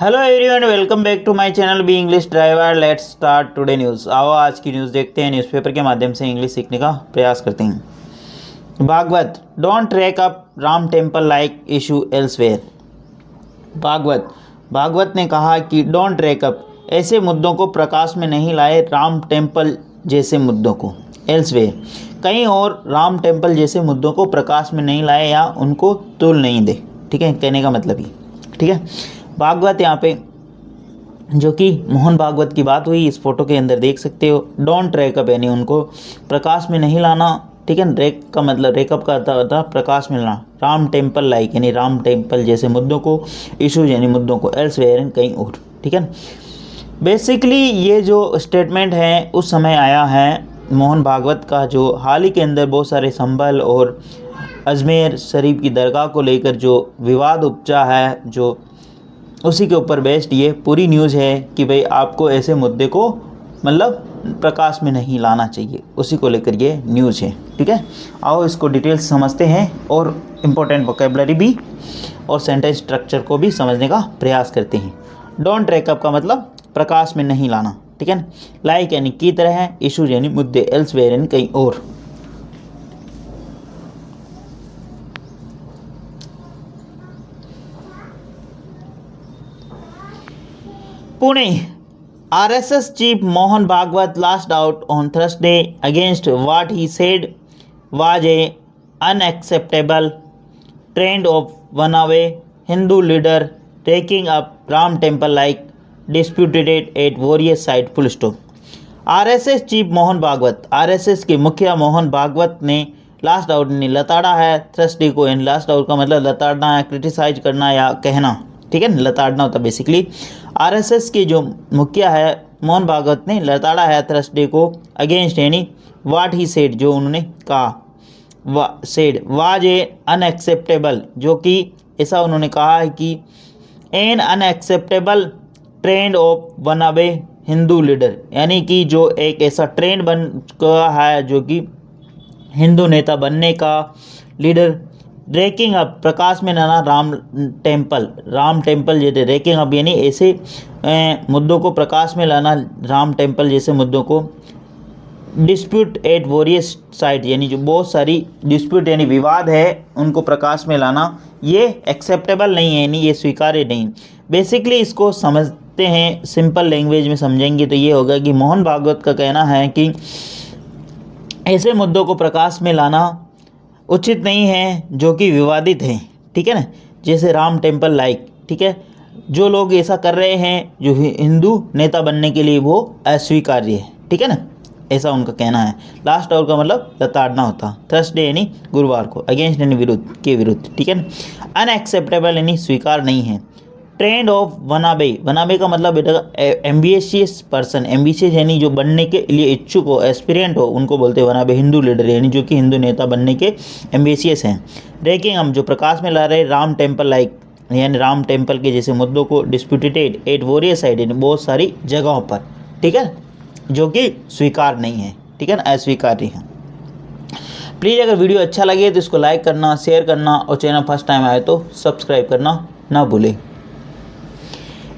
Hello everyone, welcome back to my channel B English driver. Let's start today news. आओ आज की news देखते हैं। न्यूज़पेपर के माध्यम से इंग्लिश सीखने का प्रयास करते हैं। Bhagwat don't track up Ram temple like issue elsewhere. Bhagwat ने कहा कि डोंट ट्रैक अप, ऐसे मुद्दों को प्रकाश में नहीं लाए राम टेम्पल जैसे मुद्दों को, एल्सवेयर कहीं और राम टेम्पल जैसे मुद्दों को प्रकाश में नहीं लाए या उनको तुल नहीं दे। ठीक है, कहने का मतलब ही। ठीक है, भागवत यहाँ पे जो कि मोहन भागवत की बात हुई, इस फोटो के अंदर देख सकते हो। डोंट ट्रैक अप यानी उनको प्रकाश में नहीं लाना। ठीक है, रेक का मतलब रेकअप का अर्थ होता है प्रकाश में लाना। राम टेम्पल लाइक यानी राम टेम्पल जैसे मुद्दों को, इशूज यानी मुद्दों को, एल्सवेयर कहीं और। ठीक है, बेसिकली ये जो स्टेटमेंट है उस समय आया है मोहन भागवत का, जो हाल ही के अंदर बहुत सारे संभल और अजमेर शरीफ की दरगाह को लेकर जो विवाद उपजा है, जो उसी के ऊपर बेस्ड ये पूरी न्यूज़ है कि भाई आपको ऐसे मुद्दे को मतलब प्रकाश में नहीं लाना चाहिए, उसी को लेकर ये न्यूज़ है। ठीक है, आओ इसको डिटेल्स समझते हैं और इम्पोर्टेंट वोकेबलरी भी और सेंटेंस स्ट्रक्चर को भी समझने का प्रयास करते हैं। डोंट ट्रैक अप का मतलब प्रकाश में नहीं लाना। ठीक है, लाइक यानी की तरह है, इशूज यानी मुद्दे, एल्सवेयर यानी कहीं और। Pune RSS chief Mohan Bhagwat lashed out on Thursday against what he said was a unacceptable trend of one-way Hindu leader taking up Ram temple like disputed at various sites. Full stop. RSS chief Mohan Bhagwat, RSS के मुखिया मोहन भागवत ने last out ने लताड़ा है Thursday को। In last out का मतलब लताड़ना है, criticise करना या कहना। ठीक है, लताड़ना होता बेसिकली। RSS के जो मुखिया है मोहन भागवत ने लताड़ा है थर्सडे को अगेंस्ट यानी वाट ही सेड, जो उन्होंने कहा, सेड वाज ए अनएक्सेप्टेबल, जो कि ऐसा उन्होंने कहा है कि an unacceptable trend of wannabe Hindu leader, यानी कि जो एक ऐसा ट्रेंड बन गया है जो कि हिंदू नेता बनने का, लीडर रेकिंग अप प्रकाश में लाना राम टेम्पल जैसे, रेकिंग अप यानी ऐसे मुद्दों को प्रकाश में लाना राम टेम्पल जैसे मुद्दों को, डिस्प्यूट एट वेरियस साइट यानी जो बहुत सारी डिस्प्यूट यानी विवाद है उनको प्रकाश में लाना, ये एक्सेप्टेबल नहीं है यानी ये स्वीकार्य नहीं। बेसिकली इसको समझते हैं, सिंपल लैंग्वेज में समझेंगे तो ये होगा कि मोहन भागवत का कहना है कि ऐसे मुद्दों को प्रकाश में लाना उचित नहीं है जो कि विवादित हैं। ठीक है ना, जैसे राम टेम्पल लाइक। ठीक है, जो लोग ऐसा कर रहे हैं जो हिंदू नेता बनने के लिए, वो अस्वीकार्य है। ठीक है ना, ऐसा उनका कहना है। लास्ट आउट का मतलब लताड़ना होता, थर्सडे यानी गुरुवार को, अगेंस्ट यानी विरुद्ध, के विरुद्ध। ठीक है ना, अनएक्सेप्टेबल यानी स्वीकार नहीं है। ट्रेंड ऑफ वनाबे का मतलब बेटा एम्बिशियस पर्सन, एम्बिशियस यानी जो बनने के लिए इच्छुक हो, एस्पिरेंट हो, उनको बोलते हैं वनाबे। हिंदू लीडर यानी जो कि हिंदू नेता बनने के एम्बिशियस हैं। रेकिंग हम जो प्रकाश में ला रहे राम टेम्पल लाइक यानी राम टेम्पल के जैसे मुद्दों को, डिस्प्यूटेड एट वेरियस साइड यानी बहुत सारी जगहों पर। ठीक है, जो कि स्वीकार नहीं है। ठीक है ना, अस्वीकार्य है। प्लीज़ अगर वीडियो अच्छा लगे तो इसको लाइक करना, शेयर करना और चैनल फर्स्ट टाइम आए तो सब्सक्राइब करना ना भूलें।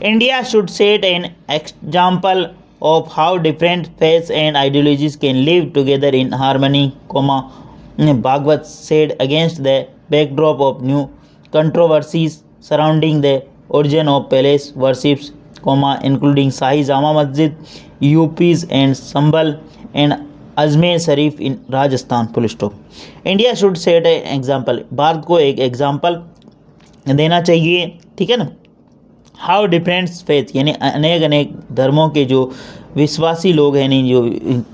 India should set an example of how different faiths and ideologies can live together in harmony, Bhagwat said against the backdrop of new controversies surrounding the origin of palace worships, including Shahi Jama Masjid, UPs and Sambal and Ajmer Sharif in Rajasthan. Full stop. India should set a example, Bharat को एक example देना चाहिए। ठीक है ना, how different faith यानी अनेक धर्मों के जो विश्वासी लोग हैं, नहीं जो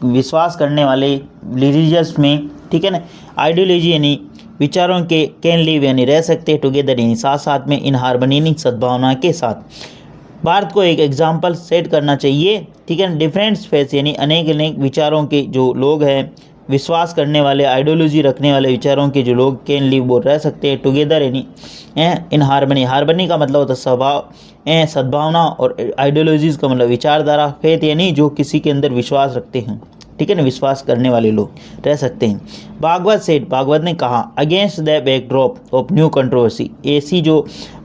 विश्वास करने वाले रिलीजियस में। ठीक है ना, आइडियोलॉजी यानी विचारों के, कैन लिव यानी रह सकते, टुगेदर यानी साथ साथ में, इन हार्मनी यानी सद्भावना के साथ। भारत को एक एग्जाम्पल सेट करना चाहिए। ठीक है, डिफरेंट फेथ यानी अनेक विचारों के जो लोग हैं, विश्वास करने वाले, आइडियोलॉजी रखने वाले विचारों के जो लोग, कैन लिव वो रह सकते हैं, टुगेदर यानी इन हार्मनी का मतलब होता है स्वभाव, सद्भावना, और आइडियोलॉजीज़ का मतलब विचारधारा, फेथ यानी जो किसी के अंदर विश्वास रखते हैं। ठीक है ना, विश्वास करने वाले लोग रह सकते हैं। भागवत सेड, भागवत ने कहा, against the backdrop of new controversy, ऐसी जो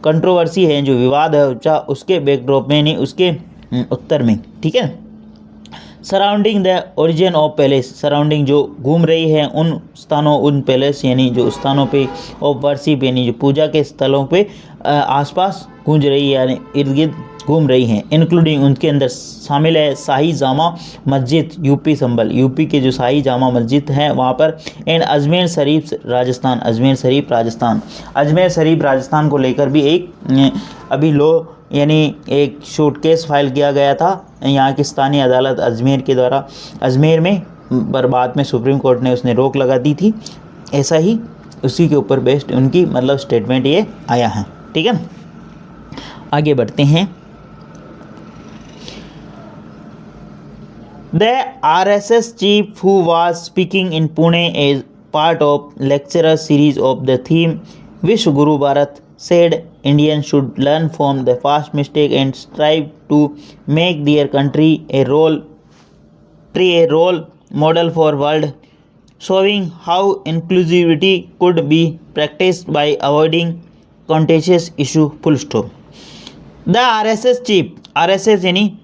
कंट्रोवर्सी है, जो विवाद है उसके बैकड्रॉप में, नहीं उसके उत्तर में, ठीक है। Surrounding the origin of palace, surrounding जो घूम रही है उन स्थानों, उन पैलेस यानी जो स्थानों पे, ऑफ वर्शिप यानी जो पूजा के स्थलों पे आसपास गूंज रही है, यानी इर्द गिर्द घूम रही हैं। इंक्लूडिंग, उनके अंदर शामिल है शाही जामा मस्जिद यूपी संभल, यूपी के जो शाही जामा मस्जिद है वहाँ पर। एंड अजमेर शरीफ राजस्थान, अजमेर शरीफ राजस्थान, अजमेर शरीफ राजस्थान को लेकर भी एक अभी यानी एक शूट केस फाइल किया गया था यहाँ की स्थानीय अदालत अजमेर के द्वारा, अजमेर में, पर बाद में सुप्रीम कोर्ट ने उसने रोक लगा दी थी। ऐसा ही उसी के ऊपर बेस्ड उनकी मतलब स्टेटमेंट ये आया है, ठीक है ना। आगे बढ़ते हैं। The RSS chief who was speaking in Pune as part of lecturer series of the theme Vishwa Guru Bharat said Indians should learn from the past mistake and strive to make their country a role model for world, showing how inclusivity could be practiced by avoiding contentious issue. Full stop. The RSS chief, RSS यानी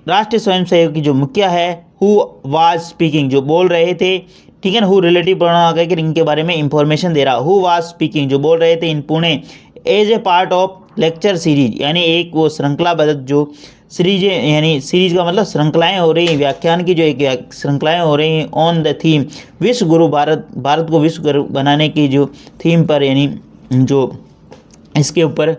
राष्ट्रीय स्वयंसेवक की जो मुखिया है, who was speaking, जो बोल रहे थे, ठीक है ना, हु रिलेटिव प्रोनाउन आकर के इनके बारे में इंफॉर्मेशन दे रहा, हु वाज स्पीकिंग जो बोल रहे थे in Pune as a part of lecture series, यानी एक वो श्रृंखलाबद्ध जो सीरीज, यानी सीरीज का मतलब श्रृंखलाएं हो रही हैं, व्याख्यान की जो एक श्रृंखलाएं हो रही हैं ऑन द थीम विश्व गुरु भारत, भारत को विश्व गुरु बनाने की जो थीम पर, यानी जो इसके ऊपर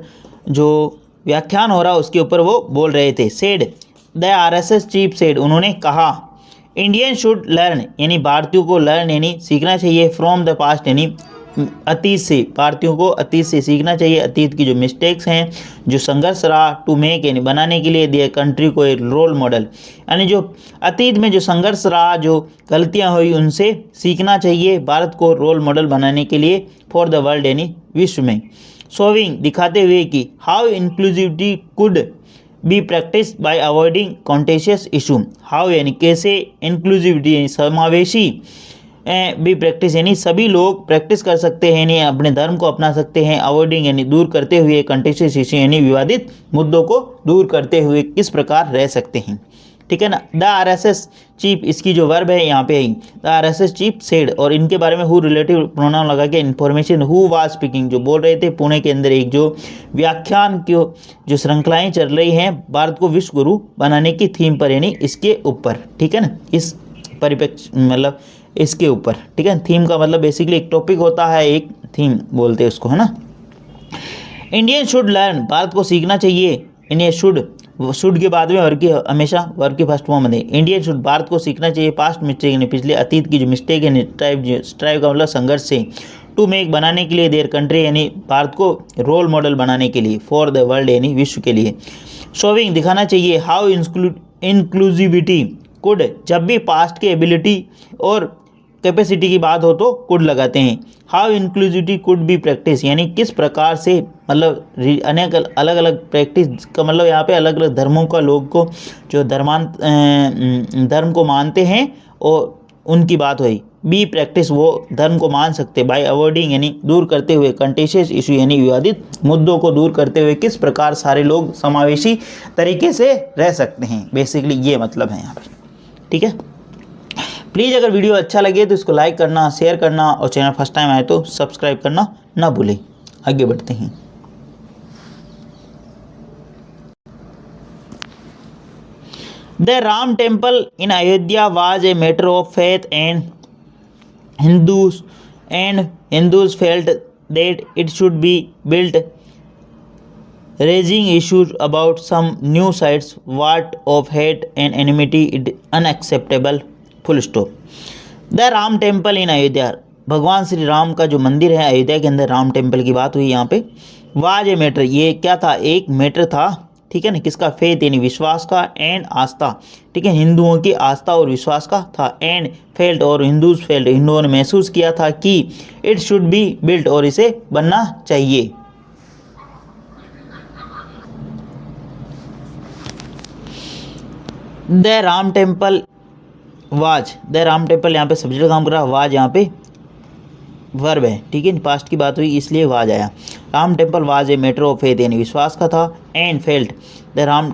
जो व्याख्यान हो रहा उसके ऊपर वो बोल रहे थे। Said the RSS chief said, उन्होंने कहा, इंडियन शुड लर्न, यानी भारतीयों को लर्न यानी सीखना चाहिए, फ्रॉम द पास्ट यानी अतीत से, भारतीयों को अतीत से सीखना चाहिए, अतीत की जो मिस्टेक्स हैं, जो संघर्ष रहा, टू मेक यानी बनाने के लिए, दियर कंट्री को एक रोल मॉडल, यानी जो अतीत में जो संघर्ष रहा, जो गलतियां हुई, उनसे सीखना चाहिए, भारत को रोल मॉडल बनाने के लिए, फॉर द वर्ल्ड यानी विश्व में। शोविंग दिखाते हुए कि how inclusivity could be practice by avoiding contentious issue, how यानी कैसे, इंक्लूसिविटी यानी समावेशी, बी प्रैक्टिस यानी सभी लोग प्रैक्टिस कर सकते हैं, यानी अपने धर्म को अपना सकते हैं, अवॉइडिंग यानी दूर करते हुए, कॉन्टेशियस इशू यानी विवादित मुद्दों को दूर करते हुए किस प्रकार रह सकते हैं, ठीक है ना। द RSS चीफ, इसकी जो वर्ब है यहाँ पे आई, द RSS चीफ सेड, और इनके बारे में हु रिलेटिव प्रोनाउन लगा के इन्फॉर्मेशन, हु वाज स्पीकिंग जो बोल रहे थे पुणे के अंदर एक जो व्याख्यान की जो श्रृंखलाएं चल रही हैं भारत को विश्व गुरु बनाने की थीम पर, यानी इसके ऊपर, ठीक है ना, इस परिप्रेक्ष्य मतलब इसके ऊपर, ठीक है। थीम का मतलब बेसिकली एक टॉपिक होता है, एक थीम बोलते हैं उसको, है ना। इंडियन शुड लर्न, भारत को सीखना चाहिए, इंडिया शुड के बाद में वर्ग की, हमेशा वर्ग की फर्स्ट फॉर्म में, इंडियन शुड भारत को सीखना चाहिए, पास्ट मिस्टेक यानी पिछले अतीत की जो मिस्टेक है, स्ट्राइव का मतलब संघर्ष से, टू मेक बनाने के लिए, देयर कंट्री यानी भारत को रोल मॉडल बनाने के लिए, फॉर द वर्ल्ड यानी विश्व के लिए। शोविंग दिखाना चाहिए, हाउ इंक्लूसिविटी कुड, जब भी पास्ट की एबिलिटी और कैपेसिटी की बात हो तो कुड लगाते हैं, how inclusivity could be practice यानी किस प्रकार से, मतलब अनेक अलग अलग प्रैक्टिस का मतलब यहाँ पे अलग अलग धर्मों का लोग को जो धर्म को मानते हैं और उनकी बात हुई, बी प्रैक्टिस वो धर्म को मान सकते, बाय अवॉइडिंग यानी दूर करते हुए, कंटेशियस इशू यानी विवादित मुद्दों को दूर करते हुए किस प्रकार सारे लोग समावेशी तरीके से रह सकते हैं, बेसिकली ये मतलब है यहाँ पर, ठीक है। प्लीज़ अगर वीडियो अच्छा लगे तो इसको लाइक करना, शेयर करना और चैनल फर्स्ट टाइम आए तो सब्सक्राइब करना ना भूलें। आगे बढ़ते हैं। The Ram temple in Ayodhya was a matter of faith and Hindus felt that it should be built, raising issues about some new sites, what of hate and enmity is unacceptable. Full stop. The Ram temple in Ayodhya, भगवान श्री राम का जो मंदिर है अयोध्या के अंदर, Ram temple की बात हुई यहाँ पे। वाज ए मैटर, ये क्या था, एक मैटर था, ठीक है ना, किसका, फेथ यानी विश्वास का, एंड आस्था, ठीक है, हिंदुओं की आस्था और विश्वास का था, एंड फेल्ट और हिंदूज फेल्ट, हिंदुओं ने महसूस किया था कि इट शुड बी बिल्ट और इसे बनना चाहिए। The Ram temple was, the Ram temple यहाँ पे सब्जेक्ट काम कर रहा, वाज यहाँ पे वर्ब है, ठीक है, पास्ट की बात हुई इसलिए वाज आया। Ram temple was a matter of faith यानी विश्वास का था। And felt, the Ram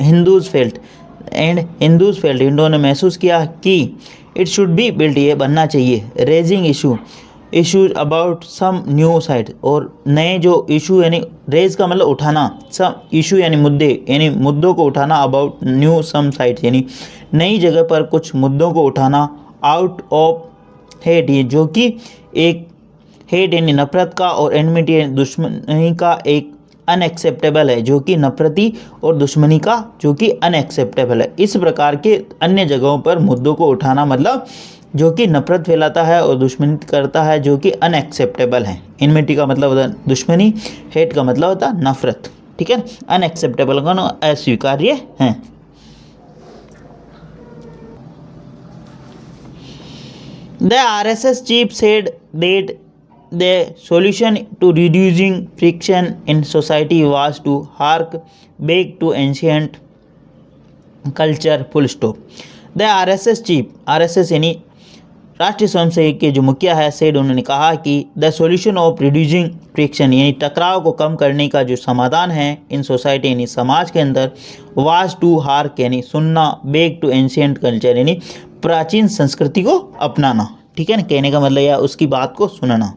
Hindus felt, and Hindus felt हिंदुओं ने महसूस किया कि इट शुड बी बिल्ट ये बनना चाहिए। Raising issues about some new site, और नए जो इशू यानी रेज का मतलब उठाना, सम इशू यानी मुद्दे यानी मुद्दों को उठाना, अबाउट न्यू सम साइट यानी नई जगह पर कुछ मुद्दों को उठाना। आउट ऑफ हेट ये जो कि एक हेट यानी नफरत का, और एनमिटी यानी दुश्मनी का एक अनएक्सेप्टेबल है जो कि नफरती, और दुश्मनी का जो कि अनएक्सेप्टेबल है। इस प्रकार के अन्य जगहों पर मुद्दों को उठाना मतलब जो कि नफरत फैलाता है और दुश्मनी करता है जो कि अनएक्सेप्टेबल है। एनमिटी का मतलब होता है दुश्मनी, हेट का मतलब होता है नफरत, ठीक है। अनएक्सेप्टेबल का अस्वीकार्य है। The RSS chief said that the solution to reducing friction in society was to hark back to ancient culture. Full stop. The RSS chief, RSS यानी राष्ट्रीय स्वयंसेवक के जो मुखिया है, सेड उन्होंने कहा कि the solution of reducing friction यानी टकराव को कम करने का जो समाधान है इन सोसाइटी यानी समाज के अंदर, वाज टू हार्क यानी सुनना, बैक टू एंशिएंट कल्चर यानी प्राचीन संस्कृति को अपनाना, ठीक है ना, कहने का मतलब या उसकी बात को सुनना।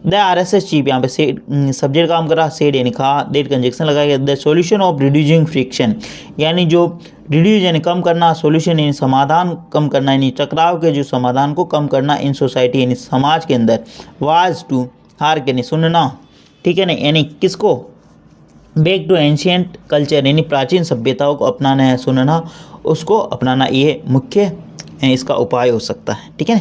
द RSS चीफ यहाँ पे सेड सब्जेक्ट काम कर रहा, सेड यानी कहा, डेट कंजक्शन लगाया गया। The solution of reducing friction यानी जो रिड्यूस यानी कम करना, सॉल्यूशन यानी समाधान कम करना यानी टकराव के जो समाधान को कम करना इन सोसाइटी यानी समाज के अंदर, वाज टू हार्क यानी सुनना, ठीक है ना, यानी किसको, बैक टू एंशिएंट कल्चर यानी प्राचीन सभ्यताओं को अपनाना है, सुनना, उसको अपनाना, ये मुख्य इसका उपाय हो सकता है, ठीक है।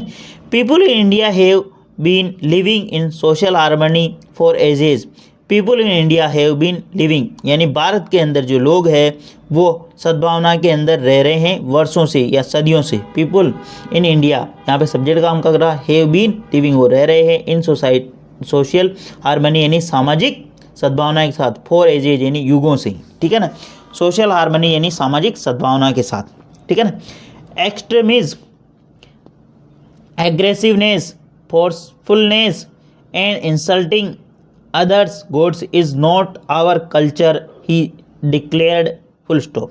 People in India have been living in social harmony for ages. People in India have been living यानी भारत के अंदर जो लोग हैं वो सद्भावना के अंदर रह रहे हैं वर्षों से या सदियों से। पीपल इन इंडिया यहाँ पे सब्जेक्ट काम कर रहा, हैव बीन लिविंग वो रह रहे हैं, इन सोशल हार्मनी यानी सामाजिक सद्भावना के साथ, फॉर एजेज यानी युगों से, ठीक है ना, सोशल हार्मनी यानी सामाजिक सद्भावना के साथ, ठीक है ना। Extremism, aggressiveness, forcefulness and insulting others gods is not our culture, he declared. Full stop.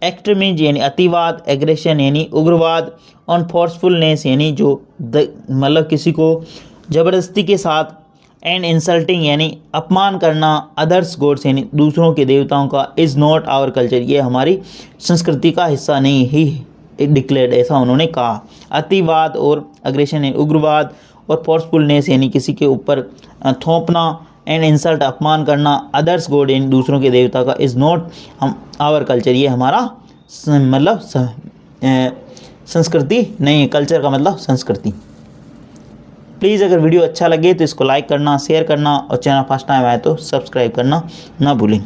Extremism यानी अतिवाद, एग्रेशन यानी उग्रवाद, और फोर्सफुलनेस यानी जो मतलब किसी को ज़बरदस्ती के साथ, एंड इंसल्टिंग यानी अपमान करना, अदर्स गॉड्स यानी दूसरों के देवताओं का, इज़ नॉट आवर कल्चर ये हमारी संस्कृति का हिस्सा नहीं ही डिक्लेयर्ड, ऐसा उन्होंने कहा। अतिवाद और अग्रेशन यानी उग्रवाद, और फोर्सफुलनेस यानी किसी के ऊपर थोपना, एंड इंसल्ट अपमान करना, अदर्स गॉड यानी दूसरों के देवता का, इज़ नॉट हम आवर कल्चर ये हमारा मतलब संस्कृति नहीं है। कल्चर का मतलब संस्कृति। प्लीज़ अगर वीडियो अच्छा लगे तो इसको लाइक करना, शेयर करना, और चैनल फर्स्ट टाइम आए तो सब्सक्राइब करना ना भूलें।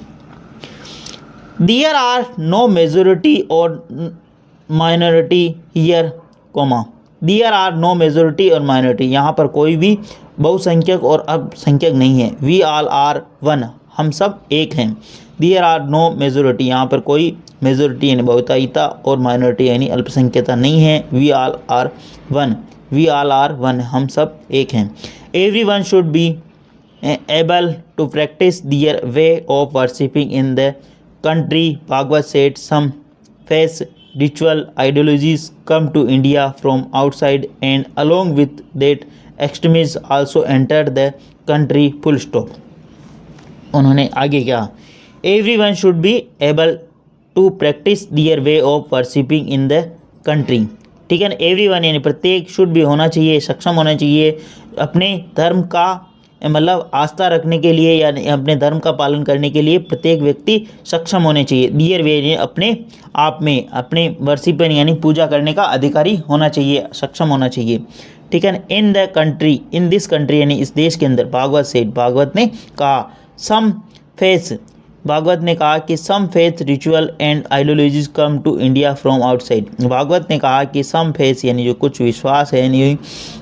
देयर आर नो मेजोरिटी और minority here, comma, there are no majority और माइनॉरिटी यहाँ पर कोई भी बहुसंख्यक और अल्पसंख्यक नहीं है। वी ऑल आर वन हम सब एक हैं। देयर आर नो मेजोरिटी यहाँ पर कोई मेजोरिटी यानी बहुतायिता और माइनॉरिटी यानी अल्पसंख्यकता नहीं है। We all are one, we all are one हम सब एक हैं। Everyone should be able to practise their way of worshipping in the country, Bhagwat said some faith ritual ideologies come to India from outside and along with that extremism also entered the country. Full stop. उन्होंने आगे क्या, everyone should be able to practice their way of worshipping in the country, ठीक है ना। everyone यानी प्रत्येक, should be होना चाहिए, सक्षम होना चाहिए अपने धर्म का मतलब आस्था रखने के लिए या अपने धर्म का पालन करने के लिए प्रत्येक व्यक्ति सक्षम होने चाहिए। दियर वे अपने आप में अपने वर्शिपन यानी पूजा करने का अधिकारी होना चाहिए, सक्षम होना चाहिए, ठीक है ना। इन the country, in this country यानी इस देश के अंदर, भागवत से भागवत ने कहा, सम फेस भागवत ने कहा कि some faith ritual and ideologies come to India from outside. Bhagwat ने कहा कि सम फेथ यानी जो कुछ विश्वास है, यानी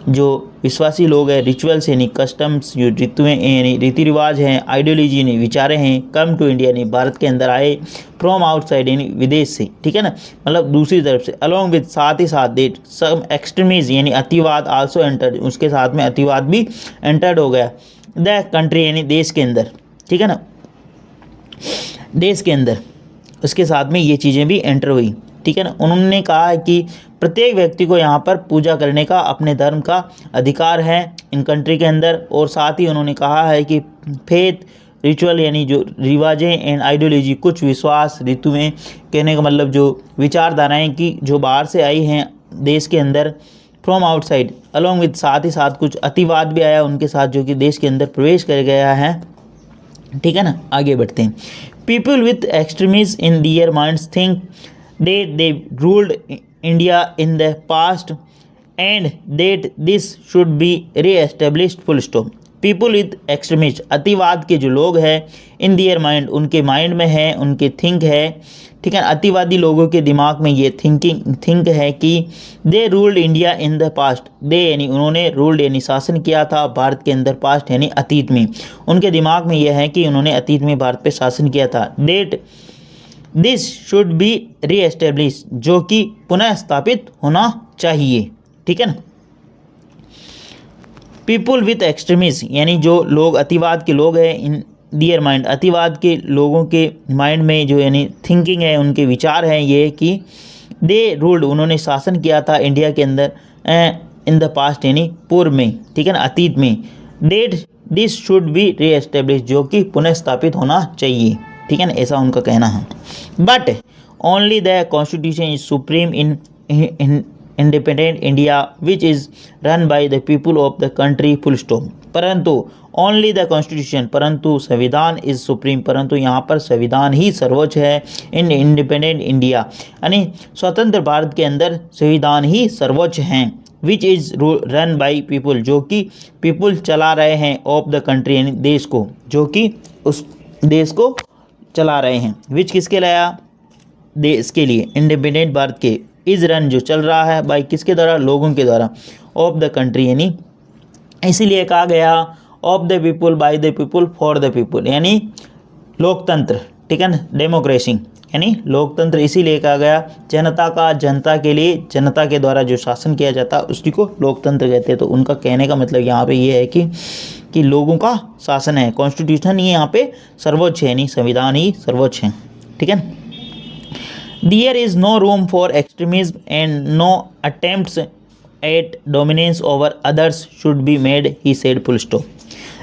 जो विश्वासी लोग हैं, रिचुअल्स यानी कस्टम्स, जो ऋतुएँ यानी रीति रिवाज हैं, आइडियोलॉजी यानी विचारें हैं, कम टू इंडिया यानी भारत के अंदर आए, फ्रॉम आउटसाइड यानी विदेश से, ठीक है ना, मतलब दूसरी तरफ से, अलॉन्ग विद साथ ही साथ डेट सम एक्सट्रीमिज़ यानी अतिवाद आल्सो एंटर्ड, उसके साथ में अतिवाद भी एंटर्ड हो गया द कंट्री यानी देश के अंदर, ठीक है ना, देश के अंदर उसके साथ में ये चीज़ें भी एंटर हुई, ठीक है ना। उन्होंने कहा है कि प्रत्येक व्यक्ति को यहाँ पर पूजा करने का, अपने धर्म का अधिकार है इन कंट्री के अंदर, और साथ ही उन्होंने कहा है कि फेथ रिचुअल यानी जो रिवाजें एंड आइडियोलॉजी, कुछ विश्वास, ऋतुएँ, कहने का मतलब जो विचारधाराएँ की जो बाहर से आई हैं देश के अंदर, फ्रॉम आउटसाइड अलॉन्ग विद साथ ही साथ कुछ अतिवाद भी आया उनके साथ जो कि देश के अंदर प्रवेश कर गया है, ठीक है ना। आगे बढ़ते हैं। People with extremism in their minds think they ruled India in the past and that this should be reestablished, full stop. People with extremist, अतिवाद के जो लोग हैं, इन दियर माइंड, उनके माइंड में है, उनके थिंक है, ठीक है। अतिवादी लोगों के दिमाग में ये थिंक है कि they ruled India in the past, they यानी उन्होंने, रूल्ड यानी शासन किया था भारत के अंदर, पास्ट यानी अतीत में, उनके दिमाग में यह है कि उन्होंने अतीत में भारत पे शासन किया था। Date this should B re-establish, जो कि पुनः स्थापित होना चाहिए, ठीक है ना। पीपल विथ एक्सट्रीमिज़ यानी जो लोग अतिवाद के लोग हैं, इन दियर माइंड, अतिवाद के लोगों के माइंड में जो यानी थिंकिंग है, उनके विचार हैं ये कि दे रूल्ड, उन्होंने शासन किया था इंडिया के अंदर इन द पास्ट यानी पूर्व में, ठीक है ना, अतीत में। Date this should B re-establish, जो कि पुनः स्थापित होना चाहिए, ठीक है ना, ऐसा उनका कहना है। But only the constitution is supreme in independent India which is run by the people of the country, full stop. परंतु ओनली द कॉन्स्टिट्यूशन, परंतु संविधान इज सुप्रीम, परंतु यहाँ पर संविधान ही सर्वोच्च है इन इंडिपेंडेंट इंडिया, यानी स्वतंत्र भारत के अंदर संविधान ही सर्वोच्च हैं, which is run by people, जो कि पीपल चला रहे हैं, ऑफ द कंट्री यानी देश को, जो कि उस देश को चला रहे हैं, विच किसके लाया, देश के लिए, इंडिपेंडेंट भारत के, इज़ रन जो चल रहा है, बाई किसके द्वारा, लोगों के द्वारा, ऑफ द कंट्री यानी इसीलिए कहा गया of the people, by the people, for the people, यानी लोकतंत्र, ठीक है ना, डेमोक्रेसी यानी लोकतंत्र इसीलिए कहा गया, जनता का, जनता के लिए, जनता के द्वारा जो शासन किया जाता है उसी को लोकतंत्र कहते हैं। तो उनका कहने का मतलब यहाँ पे ये है कि लोगों का शासन है, कॉन्स्टिट्यूशन ही यहाँ पे सर्वोच्च है, यानी संविधान ही सर्वोच्च है, ठीक है। There is no room for extremism and no attempts at dominance over others should be made, he said, full stop.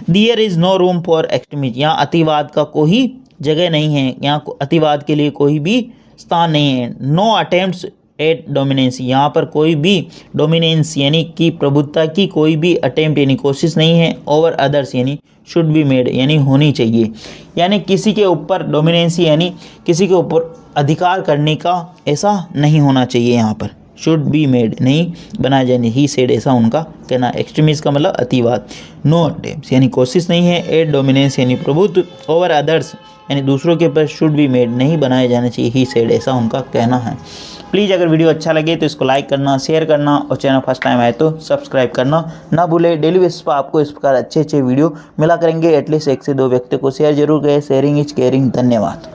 There is no room for extremism, यहाँ अतिवाद का कोई जगह नहीं है, यहाँ अतिवाद के लिए कोई भी स्थान नहीं है। No attempts at dominance, यहाँ पर कोई भी डोमिनेंस यानी कि प्रभुत्व की कोई भी अटेम्प्ट यानी कोशिश नहीं है, ओवर अदर्स यानी शुड बी मेड यानी होनी चाहिए, यानी किसी के ऊपर डोमिनेंसी यानी किसी के ऊपर अधिकार करने का ऐसा नहीं होना चाहिए, यहाँ पर शुड बी मेड नहीं बनाया जाए, ही सेड, ऐसा उनका कहना। एक्सट्रीमिस्ट का मतलब अतिवाद, नो अटेम्प्ट यानी कोशिश नहीं है, एट डोमिनेंस यानी प्रभुत्व, ओवर अदर्स यानी दूसरों के ऊपर शुड बी मेड नहीं बनाया जाना चाहिए, ही सेड, ऐसा उनका कहना है। प्लीज़ अगर वीडियो अच्छा लगे तो इसको लाइक करना, शेयर करना और चैनल फर्स्ट टाइम आए तो सब्सक्राइब करना ना भूले। डेली बेसिस पर आपको इस प्रकार अच्छे वीडियो मिला करेंगे, एटलीस्ट 1 से 2 व्यक्ति को शेयर जरूर करें। Sharing is caring. धन्यवाद।